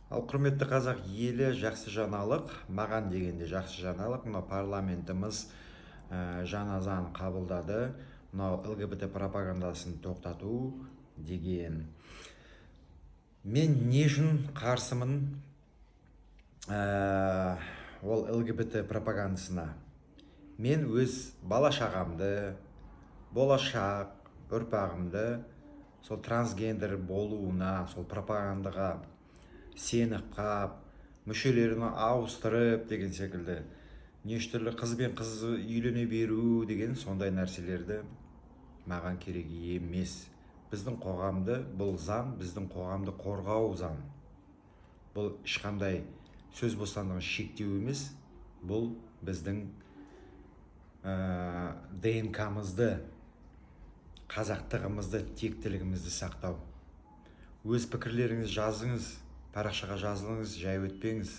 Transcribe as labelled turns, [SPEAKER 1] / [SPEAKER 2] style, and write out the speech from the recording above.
[SPEAKER 1] Ал құрметті қазақ елі, жақсы жаңалық, маған дегенде жақсы жаңалық, мына парламентіміз жаңа заң қабылдады, мынау ЛГБТ пропагандасын тоқтату деген. Мен не үшін қарсымын ол ЛГБТ пропагандасына? Мен өз бала шағамды, болашақ ұрпағымды сол трансгендер болуына, сол пропагандаға сеніп қап, мүшелерін ауыстырып деген секілді неше түрлі қыз бен қыз үйлене беру деген сондай нәрселерді маған керек емес. Біздің қоғамды, бұл заң біздің қоғамды қорғау заң. Бұл ешқандай сөз бостандығын шектеу емес, бұл біздің ДНК-мызды, қазақтығымызды, тектілігімізді сақтау. Өз пікірлеріңіз жазыңыз, парақшаға жазылыңыз, жай өтпеңіз.